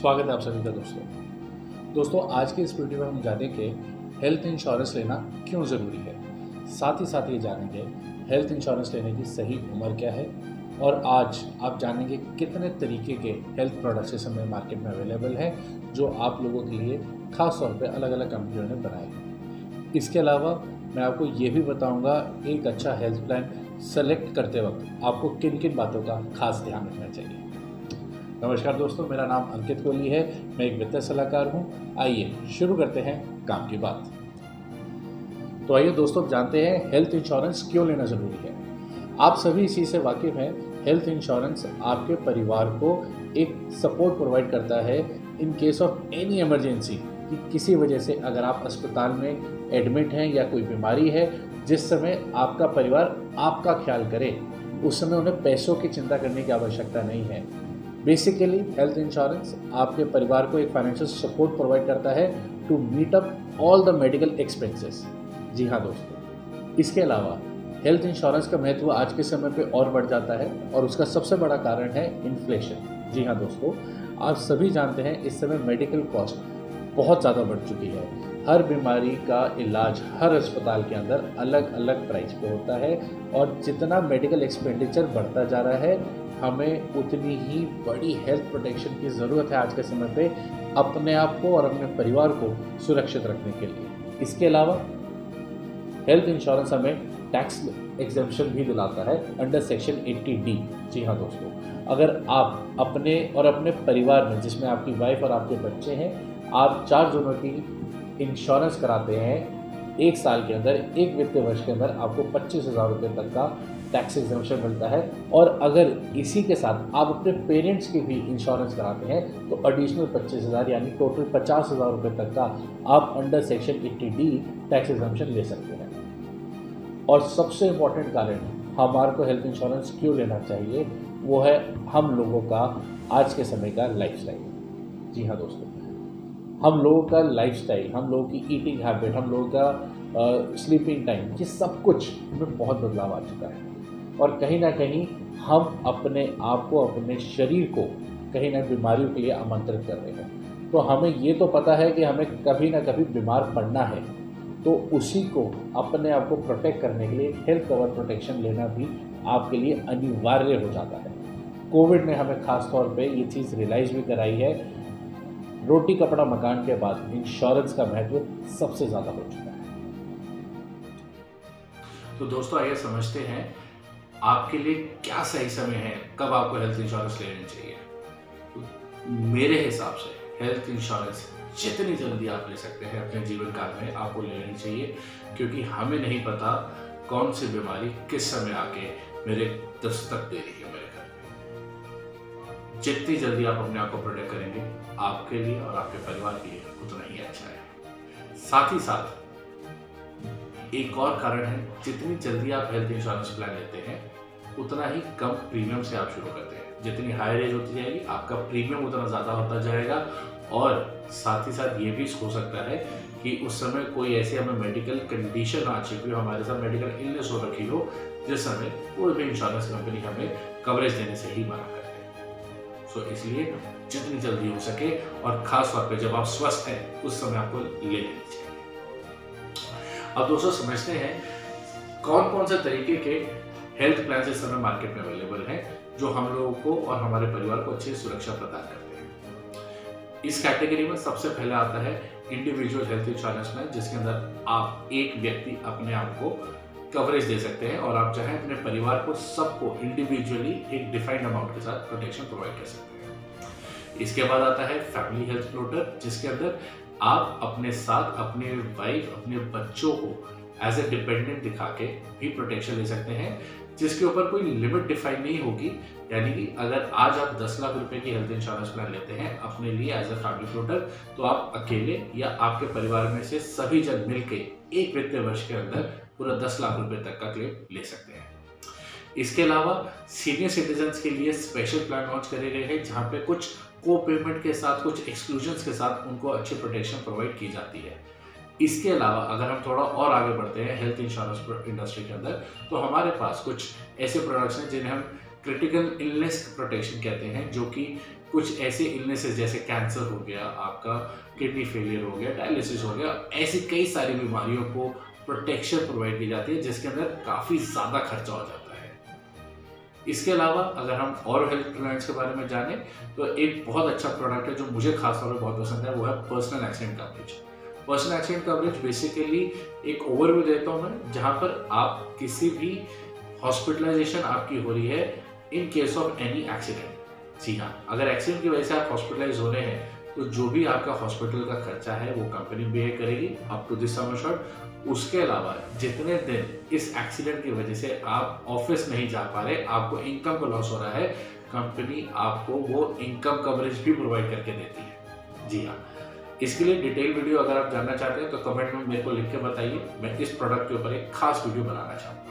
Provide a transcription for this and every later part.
स्वागत है आप सभी का दोस्तों आज की इस वीडियो में हम जानेंगे हेल्थ इंश्योरेंस लेना क्यों ज़रूरी है। साथ ही साथ ये जानेंगे हेल्थ इंश्योरेंस लेने की सही उम्र क्या है और आज आप जानेंगे कितने तरीके के हेल्थ प्रोडक्ट्स इस समय मार्केट में अवेलेबल हैं जो आप लोगों के लिए खास तौर पे अलग अलग कंपनियों ने बनाए हैं। इसके अलावा मैं आपको ये भी बताऊंगा एक अच्छा हेल्थ प्लान सेलेक्ट करते वक्त आपको किन किन बातों का खास ध्यान रखना चाहिए। नमस्कार दोस्तों, मेरा नाम अंकित कोहली है। मैं एक वित्तीय सलाहकार हूं। आइए शुरू करते हैं काम की बात। तो आइए दोस्तों जानते हैं हेल्थ इंश्योरेंस क्यों लेना ज़रूरी है। आप सभी इसी से वाकिफ़ हैं। हेल्थ इंश्योरेंस आपके परिवार को एक सपोर्ट प्रोवाइड करता है in case of any emergency कि किसी वजह से अगर आप अस्पताल में एडमिट हैं या कोई बीमारी है जिस समय आपका परिवार आपका ख्याल करे, उस समय उन्हें पैसों की चिंता करने की आवश्यकता नहीं है। बेसिकली हेल्थ इंश्योरेंस आपके परिवार को एक फाइनेंशियल सपोर्ट प्रोवाइड करता है to meet up all the medical expenses. जी हाँ दोस्तों, इसके अलावा हेल्थ इंश्योरेंस का महत्व आज के समय पे और बढ़ जाता है और उसका सबसे बड़ा कारण है इन्फ्लेशन। जी हाँ दोस्तों, आप सभी जानते हैं इस समय मेडिकल कॉस्ट बहुत ज़्यादा बढ़ चुकी है। हर बीमारी का इलाज हर अस्पताल के अंदर अलग अलग प्राइस पे होता है और जितना मेडिकल एक्सपेंडिचर बढ़ता जा रहा है हमें उतनी ही बड़ी हेल्थ प्रोटेक्शन की ज़रूरत है आज के समय पे अपने आप को और अपने परिवार को सुरक्षित रखने के लिए। इसके अलावा हेल्थ इंश्योरेंस हमें टैक्स एग्जेम्पशन भी दिलाता है अंडर सेक्शन 80D। जी हाँ दोस्तों, अगर आप अपने और अपने परिवार में जिसमें आपकी वाइफ और आपके बच्चे हैं, आप 4 जनों की इंश्योरेंस कराते हैं, एक साल के अंदर, एक वित्तीय वर्ष के अंदर आपको 25,000 रुपये तक का टैक्स एग्जेम्पशन मिलता है। और अगर इसी के साथ आप अपने पेरेंट्स की भी इंश्योरेंस कराते हैं तो एडिशनल 25,000 यानी टोटल 50,000 रुपये तक का आप under section 80D tax exemption ले सकते हैं। और सबसे इम्पॉर्टेंट कारण हमारे को हेल्थ इंश्योरेंस क्यों लेना चाहिए वो है हम लोगों का आज के समय का लाइफस्टाइल। जी हाँ दोस्तों, हम लोगों का लाइफस्टाइल, हम लोगों की ईटिंग हैबिट, हम लोगों का स्लीपिंग टाइम, ये सब कुछ में बहुत बदलाव आ चुका है और कहीं ना कहीं हम अपने आप को, अपने शरीर को कहीं ना बीमारियों के लिए आमंत्रित कर रहे हैं। तो हमें ये तो पता है कि हमें कभी ना कभी बीमार पड़ना है, तो उसी को अपने आप को प्रोटेक्ट करने के लिए हेल्थ कवर प्रोटेक्शन लेना भी आपके लिए अनिवार्य हो जाता है। कोविड ने हमें खास तौर पे ये चीज़ रियलाइज़ भी कराई है। रोटी कपड़ा मकान के बाद इंश्योरेंस का महत्व सबसे ज़्यादा हो चुका है। तो दोस्तों आइए समझते हैं आपके लिए क्या सही समय है, कब आपको हेल्थ इंश्योरेंस लेनी चाहिए। तो मेरे हिसाब से हेल्थ इंश्योरेंस जितनी जल्दी आप ले सकते हैं अपने जीवन काल में आपको ले लेनी चाहिए, क्योंकि हमें नहीं पता कौन सी बीमारी किस समय आके मेरे दस्तक दे रही है मेरे घर में। जितनी जल्दी आप अपने आप को प्रोटेक्ट करेंगे आपके लिए और आपके परिवार के लिए उतना ही अच्छा है। साथ ही साथ एक और कारण है, जितनी जल्दी आप हेल्थ इंश्योरेंस प्लान लेते हैं उतना ही कम प्रीमियम से आप शुरू करते हैं। जितनी हायर एज होती जाएगी आपका प्रीमियम उतना ज़्यादा होता जाएगा और साथ ही साथ ये भी हो सकता है कि उस समय कोई ऐसी हमें मेडिकल कंडीशन आ चुकी हो, हमारे साथ मेडिकल इलनेस हो रखी हो, जिस समय कोई भी इंश्योरेंस कंपनी हमें कवरेज देने से ही मना करते हैं। सो इसलिए जितनी जल्दी हो सके और ख़ास तौर पे जब आप स्वस्थ हैं उस समय आपको ले लेनी चाहिए। अब दोस्तों समझते हैं कौन कौन से तरीके के हेल्थ प्लान इस समय मार्केट में अवेलेबल हैं जो हम लोगों को और हमारे परिवार को अच्छी सुरक्षा प्रदान करते हैं। इस कैटेगरी में सबसे पहले आता है इंडिविजुअल हेल्थ इंश्योरेंस प्लान, जिसके अंदर आप एक व्यक्ति अपने आप को कवरेज दे सकते हैं और आप चाहें अपने परिवार को सबको इंडिविजुअली एक डिफाइंड अमाउंट के साथ प्रोटेक्शन प्रोवाइड कर सकते हैं। इसके बाद आता है फैमिली हेल्थ फ्लोटर, जिसके अंदर आप अपने साथ अपने वाइफ, अपने बच्चों को एज ए डिपेंडेंट दिखा के भी प्रोटेक्शन ले सकते हैं, जिसके ऊपर कोई लिमिट डिफाइन नहीं होगी। यानी कि अगर आज आप 10 लाख रुपए की हेल्थ इंश्योरेंस प्लान लेते हैं अपने लिए एज ए फैमिली फ्लोटर, तो आप अकेले या आपके परिवार में से सभी जन मिलके एक वित्तीय वर्ष के अंदर पूरा 10 लाख रुपए तक का क्लेम ले सकते हैं। इसके अलावा सीनियर सिटीजन्स के लिए स्पेशल प्लान लॉन्च करे गए हैं, जहाँ पे कुछ को पेमेंट के साथ, कुछ एक्सक्लूजन्स के साथ उनको अच्छी प्रोटेक्शन प्रोवाइड की जाती है। इसके अलावा अगर हम थोड़ा और आगे बढ़ते हैं हेल्थ इंश्योरेंस इंडस्ट्री के अंदर, तो हमारे पास कुछ ऐसे प्रोडक्ट्स हैं जिन्हें हम क्रिटिकल इलनेस प्रोटेक्शन कहते हैं, जो कि कुछ ऐसे इलनेसेस जैसे कैंसर हो गया, आपका किडनी फेलियर हो गया, डायलिसिस हो गया, ऐसी कई सारी बीमारियों को प्रोटेक्शन प्रोवाइड की जाती है जिसके अंदर काफ़ी ज़्यादा खर्चा हो जाता है। इसके अलावा अगर हम और हेल्थ प्लान्स के बारे में जानें तो एक बहुत अच्छा प्रोडक्ट है जो मुझे खास तौर पर बहुत पसंद है, वो है personal accident coverage. Personal accident coverage basically एक ओवरव्यू देता हूँ मैं, जहाँ पर आप किसी भी हॉस्पिटलाइजेशन आपकी हो रही है in case of any accident. जी हाँ, अगर एक्सीडेंट की वजह से आप हॉस्पिटलाइज हो रहे हैं तो जो भी आपका हॉस्पिटल का खर्चा है वो कंपनी पे करेगी up to this sum assured. उसके अलावा जितने दिन इस एक्सीडेंट की वजह से आप ऑफिस नहीं जा पा रहे, आपको इनकम का लॉस हो रहा है, कंपनी आपको वो इनकम कवरेज भी प्रोवाइड करके देती है। जी हाँ, इसके लिए डिटेल वीडियो अगर आप जानना चाहते हैं तो कमेंट में मेरे को लिख के बताइए, मैं इस प्रोडक्ट के ऊपर एक खास वीडियो बनाना चाहूँगा।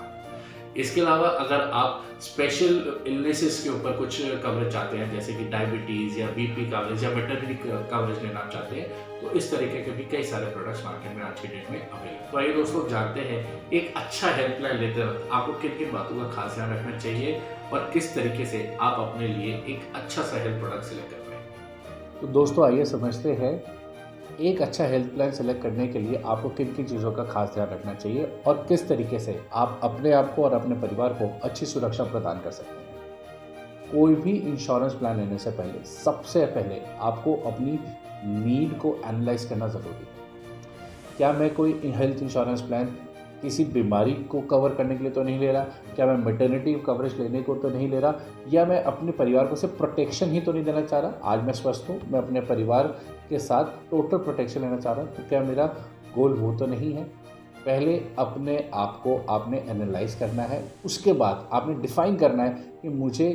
इसके अलावा अगर आप स्पेशल इलनेसेस के ऊपर कुछ कवरेज चाहते हैं, जैसे कि डायबिटीज़ या बीपी कवरेज या मैटरनिटी कवरेज लेना चाहते हैं, तो इस तरीके के भी कई सारे प्रोडक्ट्स मार्केट में आज की डेट में अवेलेबल। तो आइए दोस्तों जानते हैं एक अच्छा हेल्थ प्लान लेते वक्त आपको किन किन बातों का खास ध्यान रखना चाहिए और किस तरीके से आप अपने लिए एक अच्छा सा हेल्थ प्रोडक्ट सिलेक्ट कर पाएंगे। तो दोस्तों आइए समझते हैं एक अच्छा हेल्थ प्लान सेलेक्ट करने के लिए आपको किन किन चीज़ों का खास ध्यान रखना चाहिए और किस तरीके से आप अपने आप को और अपने परिवार को अच्छी सुरक्षा प्रदान कर सकते हैं। कोई भी इंश्योरेंस प्लान लेने से पहले सबसे पहले आपको अपनी नीड को एनालाइज करना ज़रूरी है। क्या मैं कोई हेल्थ इंश्योरेंस प्लान किसी बीमारी को कवर करने के लिए तो नहीं ले रहा, क्या मैं मैटरनिटी कवरेज लेने को तो नहीं ले रहा, या मैं अपने परिवार को सिर्फ प्रोटेक्शन ही तो नहीं देना चाह रहा। आज मैं स्वस्थ हूँ, मैं अपने परिवार के साथ टोटल प्रोटेक्शन लेना चाह रहा हूँ, तो क्या मेरा गोल वो तो नहीं है। पहले अपने आप को आपने एनालाइज करना है, उसके बाद आपने डिफाइन करना है कि मुझे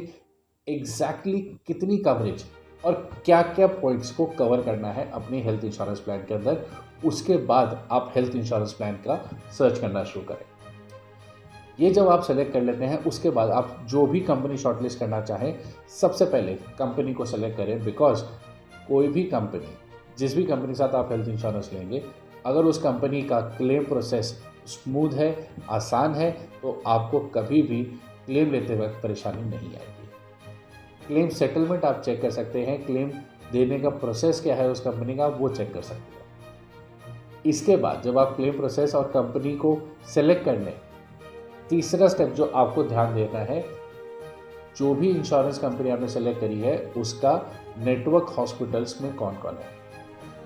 एग्जैक्टली कितनी कवरेज और क्या क्या पॉइंट्स को कवर करना है अपनी हेल्थ इंश्योरेंस प्लान के अंदर। उसके बाद आप हेल्थ इंश्योरेंस प्लान का सर्च करना शुरू करें। ये जब आप सेलेक्ट कर लेते हैं, उसके बाद आप जो भी कंपनी शॉर्टलिस्ट करना चाहें, सबसे पहले कंपनी को सेलेक्ट करें। बिकॉज कोई भी कंपनी, जिस भी कंपनी के साथ आप हेल्थ इंश्योरेंस लेंगे, अगर उस कंपनी का क्लेम प्रोसेस स्मूथ है, आसान है, तो आपको कभी भी क्लेम लेते वक्त परेशानी नहीं आएगी। क्लेम सेटलमेंट आप चेक कर सकते हैं, क्लेम देने का प्रोसेस क्या है उस कंपनी का, वो चेक कर सकते हैं। इसके बाद जब आप क्लेम प्रोसेस और कंपनी को सेलेक्ट करने, तीसरा स्टेप जो आपको ध्यान देना है, जो भी इंश्योरेंस कंपनी आपने सेलेक्ट करी है उसका नेटवर्क हॉस्पिटल्स में कौन कौन है।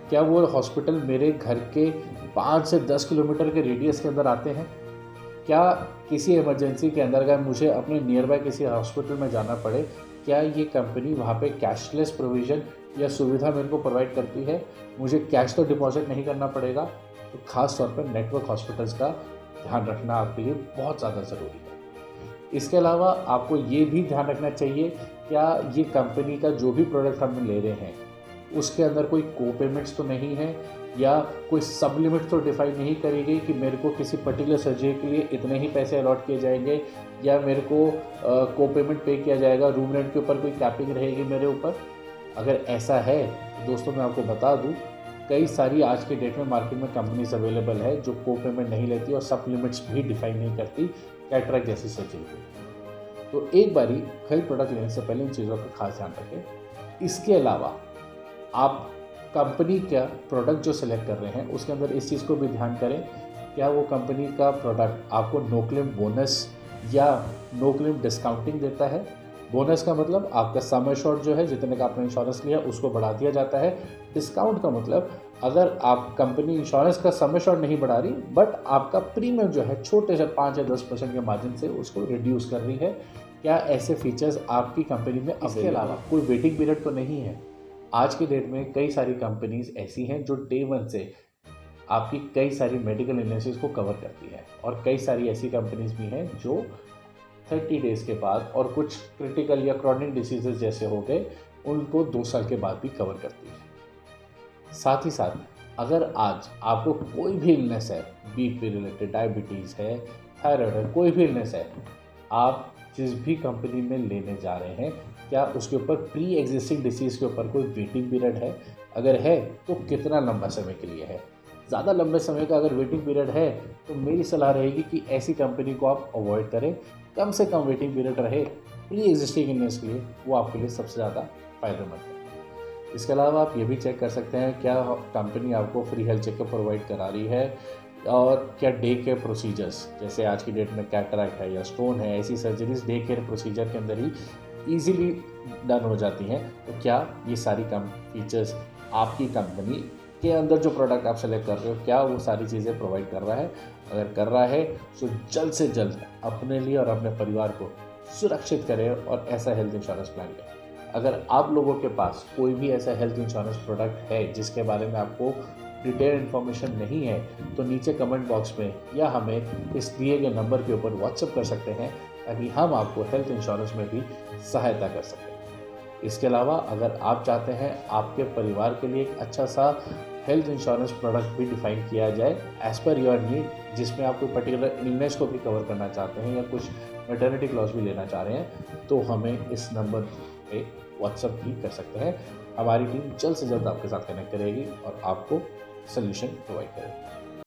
क्या वो हॉस्पिटल मेरे घर के 5 से 10 किलोमीटर के रेडियस के अंदर आते हैं। क्या किसी इमरजेंसी के अंदर अगर मुझे अपने नियर बाय किसी हॉस्पिटल में जाना पड़े, क्या ये कंपनी वहाँ पे कैशलेस प्रोविज़न या सुविधा मेरे को प्रोवाइड करती है, मुझे कैश तो डिपॉजिट नहीं करना पड़ेगा। तो ख़ास तौर पर नेटवर्क हॉस्पिटल्स का ध्यान रखना आपके लिए बहुत ज़्यादा ज़रूरी है। इसके अलावा आपको ये भी ध्यान रखना चाहिए, क्या ये कंपनी का जो भी प्रोडक्ट हम ले रहे हैं उसके अंदर कोई को पेमेंट्स तो नहीं है, या कोई सब लिमिट तो डिफाइन नहीं करी गई कि मेरे को किसी पर्टिकुलर सर्जरी के लिए इतने ही पैसे अलॉट किए जाएंगे, या मेरे को को पेमेंट पे किया जाएगा, रूम रेंट के ऊपर कोई कैपिंग रहेगी मेरे ऊपर। अगर ऐसा है तो दोस्तों मैं आपको बता दूं, कई सारी आज के डेट में मार्केट में कंपनीज अवेलेबल है जो को पेमेंट नहीं लेती और सब लिमिट्स भी डिफाइन नहीं करती कैटरैक्ट जैसी सर्जरी को। तो एक बारी हेल्थ प्रोडक्ट लेने से पहले इन चीज़ों का खास ध्यान रखें। इसके अलावा आप कंपनी का प्रोडक्ट जो सेलेक्ट कर रहे हैं उसके अंदर इस चीज़ को भी ध्यान करें, क्या वो कंपनी का प्रोडक्ट आपको नो क्लेम बोनस या नो क्लेम डिस्काउंटिंग देता है। बोनस का मतलब आपका सम एश्योर्ड जो है, जितने का आपने इंश्योरेंस लिया उसको बढ़ा दिया जाता है। डिस्काउंट का मतलब अगर आप कंपनी इंश्योरेंस का सम एश्योर्ड नहीं बढ़ा रही, बट आपका प्रीमियम जो है छोटे से 5 या 10% के मार्जिन से उसको रिड्यूस कर रही है। क्या ऐसे फीचर्स आपकी कंपनी में अवेलेबल? इसके अलावा कोई वेटिंग पीरियड तो नहीं है। आज की डेट में कई सारी कंपनीज ऐसी हैं जो डे 1 से आपकी कई सारी मेडिकल इलनेसेस को कवर करती है, और कई सारी ऐसी कंपनीज भी हैं जो 30 डेज़ के बाद और कुछ क्रिटिकल या क्रॉनिक डिसीजेज जैसे हो गए उनको 2 साल के बाद भी कवर करती है। साथ ही साथ अगर आज आपको कोई भी इलनेस है, बीपी रिलेटेड, डायबिटीज़ है, थायराइड है, कोई भी इलनेस है, आप जिस भी कंपनी में लेने जा रहे हैं, क्या उसके ऊपर प्री एग्जिस्टिंग डिसीज़ के ऊपर कोई वेटिंग पीरियड है? अगर है तो कितना लंबा समय के लिए है? ज़्यादा लंबे समय का अगर वेटिंग पीरियड है तो मेरी सलाह रहेगी कि ऐसी कंपनी को आप अवॉइड करें। कम से कम वेटिंग पीरियड रहे प्री एग्जिस्टिंग इलनेस के लिए वो आपके लिए सबसे ज़्यादा फ़ायदेमंद है। इसके अलावा आप ये भी चेक कर सकते हैं क्या कंपनी आपको फ्री हेल्थ चेकअप प्रोवाइड करा रही है, और क्या डे केयर प्रोसीजर्स, जैसे आज की डेट में कैटरैक्ट है या स्टोन है, ऐसी सर्जरीज डे केयर प्रोसीजर के अंदर ही ईजीली डन हो जाती हैं। तो क्या ये सारी कम फीचर्स आपकी कंपनी के अंदर जो प्रोडक्ट आप सेलेक्ट कर रहे हो, क्या वो सारी चीज़ें प्रोवाइड कर रहा है? अगर कर रहा है तो जल्द से जल्द अपने लिए और अपने परिवार को सुरक्षित करें और ऐसा हेल्थ इंश्योरेंस प्लान लें। अगर आप लोगों के पास कोई भी ऐसा हेल्थ इंश्योरेंस प्रोडक्ट है जिसके बारे में आपको डिटेल इन्फॉर्मेशन नहीं है, तो नीचे कमेंट बॉक्स में या हमें इस दिए गए नंबर के ऊपर व्हाट्सएप कर सकते हैं, ताकि हम आपको हेल्थ इंश्योरेंस में भी सहायता कर सकें। इसके अलावा अगर आप चाहते हैं आपके परिवार के लिए एक अच्छा सा हेल्थ इंश्योरेंस प्रोडक्ट भी डिफाइन किया जाए एज़ पर योर नीड, जिसमें आप कोई पर्टिकुलर इलनेस को भी कवर करना चाहते हैं या कुछ मैटरनिटी क्लॉज भी लेना चाह रहे हैं, तो हमें इस नंबर पे व्हाट्सएप भी कर सकते हैं। हमारी टीम जल्द से जल्द आपके साथ कनेक्ट करेगी और आपको सोल्यूशन प्रोवाइड करेगी।